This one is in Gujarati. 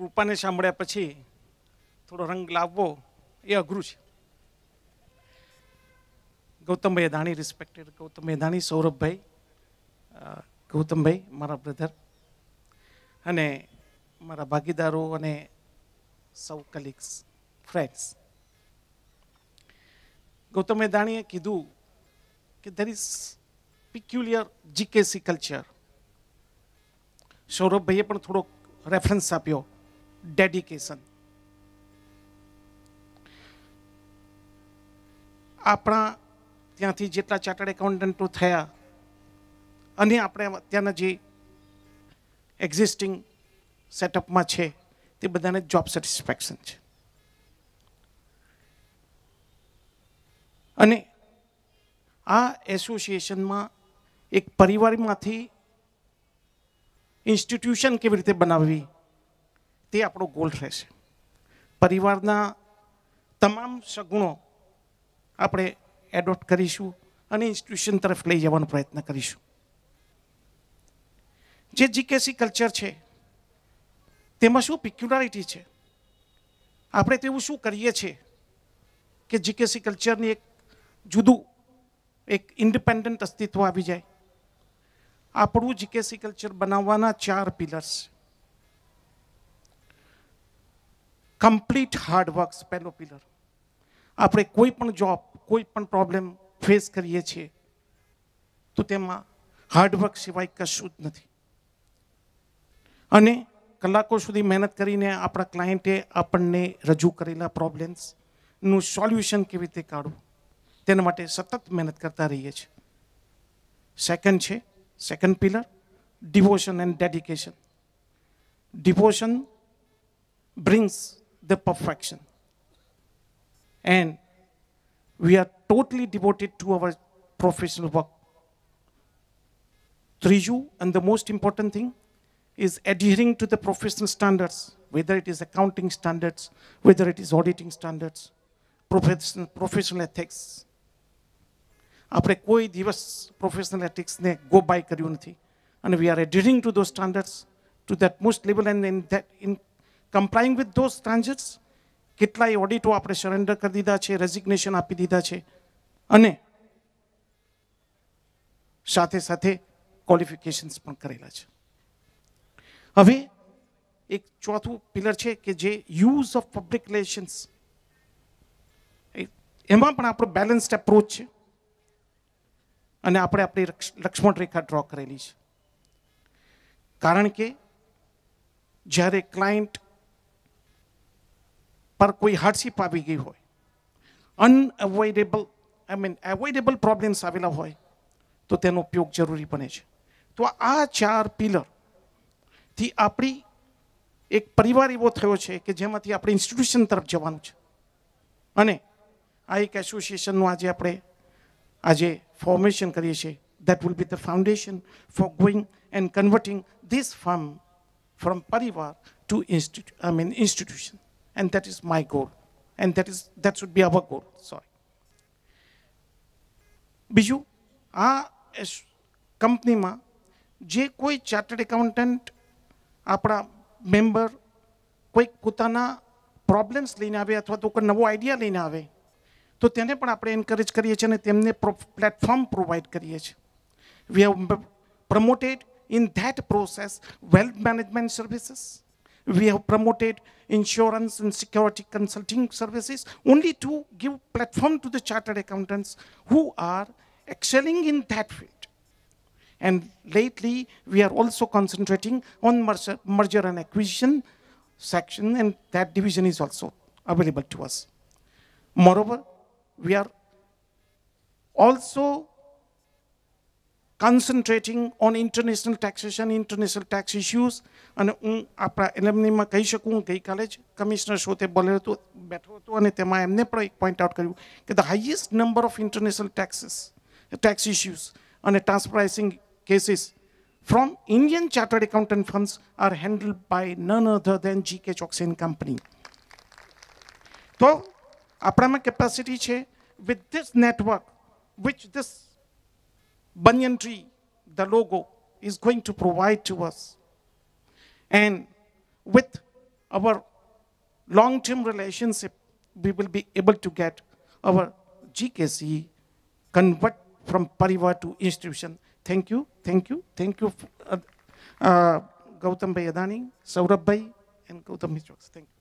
કૃપાને સાંભળ્યા પછી થોડો રંગ લાવવો એ અઘરું છે. ગૌતમભાઈ અદાણી, રિસ્પેક્ટેડ ગૌતમભાઈ અદાણી, સૌરભભાઈ, ગૌતમભાઈ મારા બ્રધર અને મારા ભાગીદારો અને સૌ કલીગ્સ, ફ્રેન્ડ્સ. ગૌતમભાઈ અદાણીએ કીધું કે there is peculiar GKC culture. સૌરભભાઈએ પણ થોડોક રેફરન્સ આપ્યો, ડેડિકેશન. આપણા ત્યાંથી જેટલા ચાર્ટર્ડ એકાઉન્ટન્ટો થયા અને આપણે અત્યારના જે એક્ઝિસ્ટિંગ સેટઅપમાં છે તે બધાને જોબ સેટિસ્ફેક્શન છે. અને આ એસોસિએશનમાં એક પરિવારમાંથી ઇન્સ્ટિટ્યુશન કેવી રીતે બનાવવી તે આપણો ગોલ રહેશે. પરિવારના તમામ સગુણો આપણે એડોપ્ટ કરીશું અને ઇન્સ્ટિટ્યુશન તરફ લઈ જવાનો પ્રયત્ન કરીશું. જે જીકેસી કલ્ચર છે તેમાં શું પિક્યુલારિટી છે? આપણે તેવું શું કરીએ છીએ કે જીકેસી કલ્ચરની એક જુદું એક ઇન્ડિપેન્ડન્ટ અસ્તિત્વ આવી જાય? આપણું જીકેસી કલ્ચર બનાવવાના 4 પિલર્સ. કમ્પ્લીટ હાર્ડવર્ક્સ પહેલો પિલર. આપણે કોઈ પણ જોબ, કોઈ પણ પ્રોબ્લેમ ફેસ કરીએ છીએ તો તેમાં હાર્ડવર્ક સિવાય કશું જ નથી. અને કલાકો સુધી મહેનત કરીને આપણા ક્લાયન્ટે આપણને રજૂ કરેલા પ્રોબ્લેમ્સનું સોલ્યુશન કેવી રીતે કાઢવું તેના માટે સતત મહેનત કરતા રહીએ છીએ. સેકન્ડ છે, second pillar, devotion and dedication. Devotion brings the perfection and we are totally devoted to our professional work. Triju, and the most important thing is adhering to the professional standards, whether it is accounting standards, whether it is auditing standards, professional ethics. આપણે કોઈ દિવસ પ્રોફેશનલ એથિક્સને ગો બાય કર્યું નથી અને we are adhering to those standards to that most level and in complying with those standards કેટલાય ઓડિટો આપણે સરેન્ડર કરી દીધા છે, રેઝિગ્નેશન આપી દીધા છે અને સાથે સાથે ક્વોલિફિકેશન્સ પણ કરેલા છે. હવે એક ચોથું પિલર છે કે જે યુઝ ઓફ પબ્લિક રિલેશન્સ, એમાં પણ આપણો બેલેન્સ્ડ એપ્રોચ છે અને આપણે આપણી લક્ષ્મણ રેખા ડ્રો કરેલી છે. કારણ કે જ્યારે ક્લાયન્ટ પર કોઈ હાર્ડશીપ આવી ગઈ હોય, એવોઇડેબલ પ્રોબ્લેમ્સ આવેલા હોય તો તેનો ઉપયોગ જરૂરી બને છે. તો આ 4 પિલરથી આપણી એક પરિવાર એવો થયો છે કે જેમાંથી આપણે ઇન્સ્ટિટ્યુશન તરફ જવાનું છે. અને આ એક એસોસિએશનનું આજે formation કરીએ છીએ. That will be the foundation for going and converting this firm from parivar to institution. And that is my goal. And that should be our goal. Sorry. બીજું, આ કંપનીમાં જે કોઈ ચાર્ટર્ડ એકાઉન્ટન્ટ આપણા મેમ્બર કોઈ પોતાના પ્રોબ્લેમ્સ લઈને આવે અથવા તો કોઈ નવો આઈડિયા લઈને આવે તો તેને પણ આપણે એન્કરેજ કરીએ છીએ અને તેમને પ્લેટફોર્મ પ્રોવાઈડ કરીએ છીએ. We have promoted in that process wealth management services. We have promoted insurance and security consulting services only to give platform to the chartered accountants who are excelling in that field. And lately, we are also concentrating on merger and acquisition section, and that division is also available to us. Moreover, we are also concentrating on international taxation, international tax issues. અને હું આપણા એલ્યુમનીમાં કહી શકું, ગઈકાલે જ કમિશનર શોતે બેઠો હતો અને તેમાં એમને પણ એક પોઈન્ટ આઉટ કર્યું કે the highest number of international tax issues અને ટ્રાન્સપ્રાઇસિંગ cases from Indian chartered accountant firms are handled by none other than GK Choksey and Company. તો આપણામાં કેપેસિટી છે with this network, which this banyan tree, the logo, is going to provide to us. And with our long-term relationship, we will be able to get our GKC convert from Parivar to institution. Thank you, thank you, thank you, Gautam Bhai Adani, Saurabh Bhai, and Gautam Mishra. Thank you.